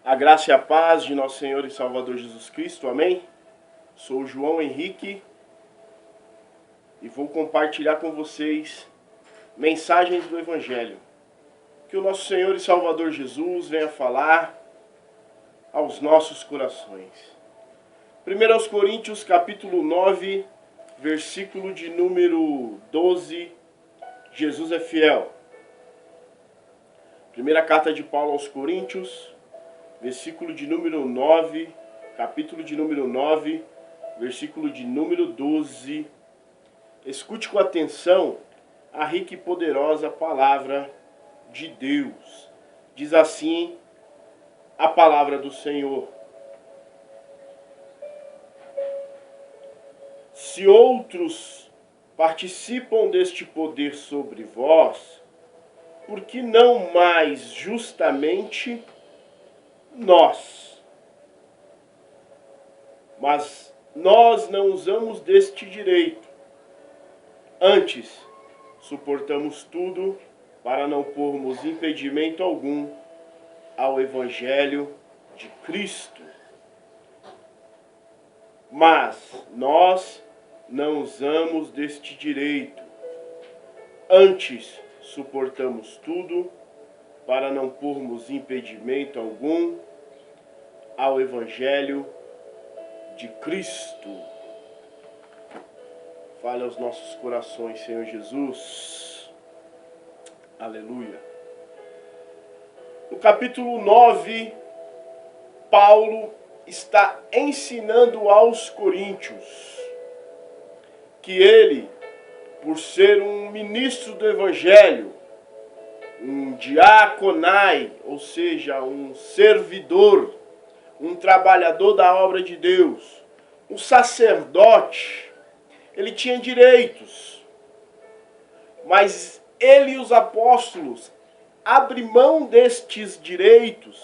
A graça e a paz de nosso Senhor e Salvador Jesus Cristo, amém? Sou o João Henrique e vou compartilhar com vocês mensagens do Evangelho. Que o nosso Senhor e Salvador Jesus venha falar aos nossos corações. 1 Coríntios capítulo 9, versículo de número 12, Jesus é fiel. Primeira carta de Paulo aos Coríntios, versículo de número 9, capítulo de número 9, versículo de número 12. Escute com atenção a rica e poderosa palavra de Deus. Diz assim a palavra do Senhor: se outros participam deste poder sobre vós, por que não mais justamente nós? Mas nós não usamos deste direito. Antes, suportamos tudo para não pormos impedimento algum ao Evangelho de Cristo. Mas nós não usamos deste direito. Antes, suportamos tudo para não pormos impedimento algum ao Evangelho de Cristo. Fale aos nossos corações, Senhor Jesus. Aleluia. No capítulo 9, Paulo está ensinando aos coríntios que ele, por ser um ministro do Evangelho, um diaconai, ou seja, um servidor, um trabalhador da obra de Deus, um sacerdote, ele tinha direitos, mas ele e os apóstolos abrem mão destes direitos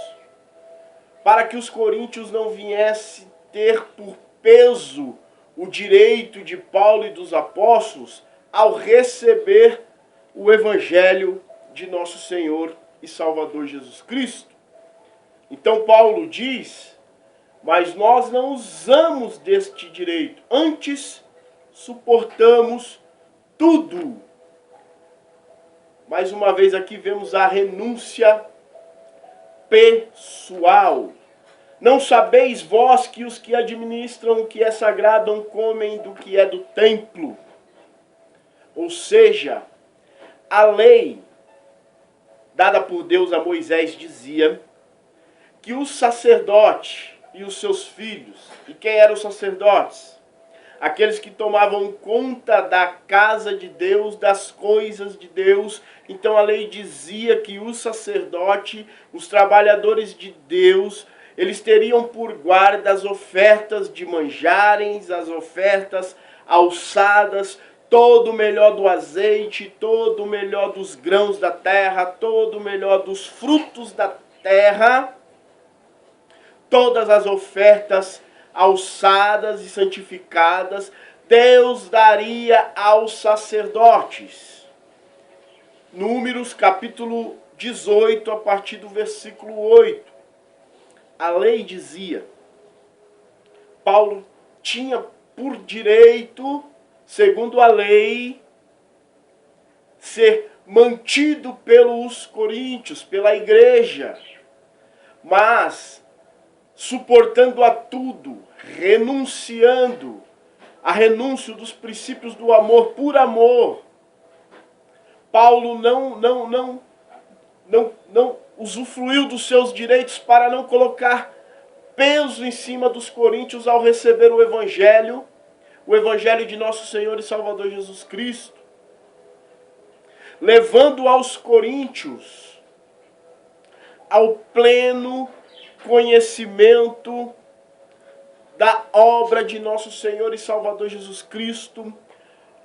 para que os coríntios não viessem ter por peso o direito de Paulo e dos apóstolos ao receber o Evangelho de nosso Senhor e Salvador Jesus Cristo. Então Paulo diz: mas nós não usamos deste direito, antes suportamos tudo. Mais uma vez aqui vemos a renúncia pessoal. Não sabeis vós que os que administram o que é sagrado comem do que é do templo? Ou seja, a lei dada por Deus a Moisés dizia que o sacerdote e os seus filhos, e quem eram os sacerdotes? Aqueles que tomavam conta da casa de Deus, das coisas de Deus. Então a lei dizia que o sacerdote, os trabalhadores de Deus, eles teriam por guarda as ofertas de manjares, as ofertas alçadas, todo o melhor do azeite, todo o melhor dos grãos da terra, todo o melhor dos frutos da terra, todas as ofertas alçadas e santificadas, Deus daria aos sacerdotes. Números capítulo 18, a partir do versículo 8. A lei dizia, Paulo tinha por direito, segundo a lei, ser mantido pelos coríntios, pela igreja, mas suportando a tudo, renunciando, a renúncia dos princípios do amor por amor. Paulo não usufruiu dos seus direitos para não colocar peso em cima dos coríntios ao receber o Evangelho de nosso Senhor e Salvador Jesus Cristo, levando aos coríntios ao pleno conhecimento da obra de nosso Senhor e Salvador Jesus Cristo,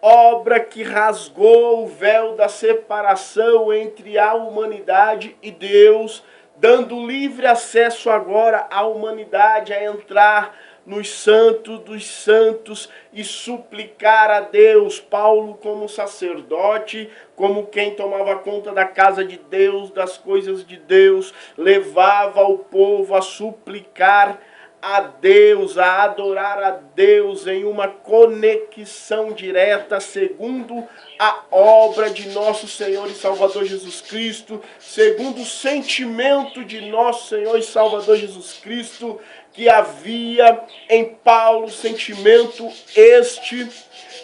obra que rasgou o véu da separação entre a humanidade e Deus, dando livre acesso agora à humanidade a entrar nos santos dos santos e suplicar a Deus. Paulo, como sacerdote, como quem tomava conta da casa de Deus, das coisas de Deus, levava o povo a suplicar a Deus, a adorar a Deus em uma conexão direta, segundo a obra de nosso Senhor e Salvador Jesus Cristo, segundo o sentimento de nosso Senhor e Salvador Jesus Cristo, que havia em Paulo, sentimento este,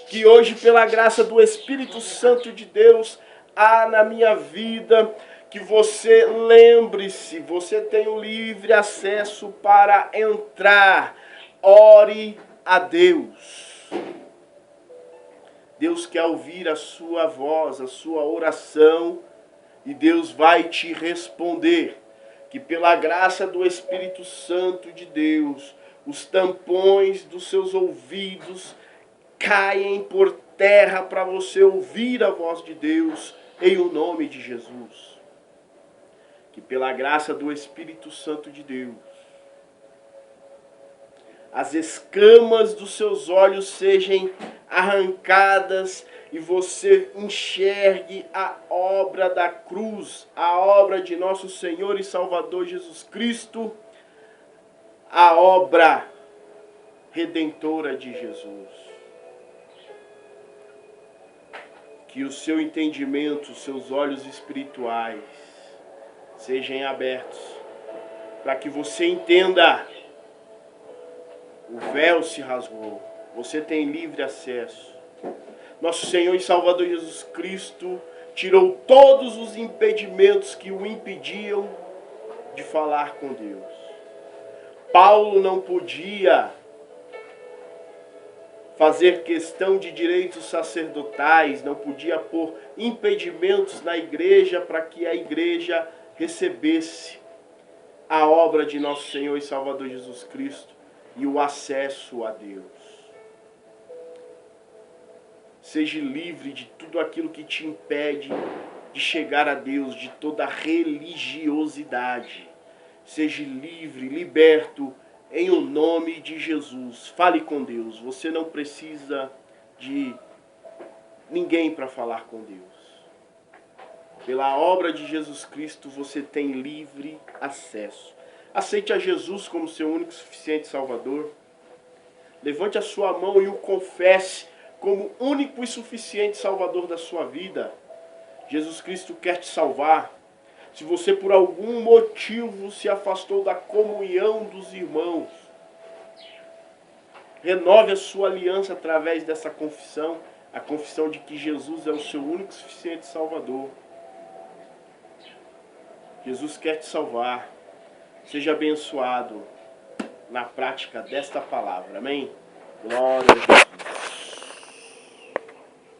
que hoje, pela graça do Espírito Santo de Deus, há na minha vida. Que você lembre-se, você tem o livre acesso para entrar. Ore a Deus. Deus quer ouvir a sua voz, a sua oração, e Deus vai te responder. Que pela graça do Espírito Santo de Deus, os tampões dos seus ouvidos caem por terra para você ouvir a voz de Deus, em o nome de Jesus. Que pela graça do Espírito Santo de Deus, as escamas dos seus olhos sejam arrancadas e você enxergue a obra da cruz, a obra de nosso Senhor e Salvador Jesus Cristo, a obra redentora de Jesus. Que o seu entendimento, os seus olhos espirituais sejam abertos, para que você entenda. O véu se rasgou, você tem livre acesso. Nosso Senhor e Salvador Jesus Cristo tirou todos os impedimentos que o impediam de falar com Deus. Paulo não podia fazer questão de direitos sacerdotais, não podia pôr impedimentos na igreja para que a igreja recebesse a obra de nosso Senhor e Salvador Jesus Cristo e o acesso a Deus. Seja livre de tudo aquilo que te impede de chegar a Deus, de toda religiosidade. Seja livre, liberto, em o nome de Jesus. Fale com Deus. Você não precisa de ninguém para falar com Deus. Pela obra de Jesus Cristo, você tem livre acesso. Aceite a Jesus como seu único e suficiente Salvador. Levante a sua mão e o confesse como único e suficiente Salvador da sua vida. Jesus Cristo quer te salvar. Se você por algum motivo se afastou da comunhão dos irmãos, renove a sua aliança através dessa confissão, a confissão de que Jesus é o seu único e suficiente Salvador. Jesus quer te salvar. Seja abençoado na prática desta palavra. Amém? Glória a Deus.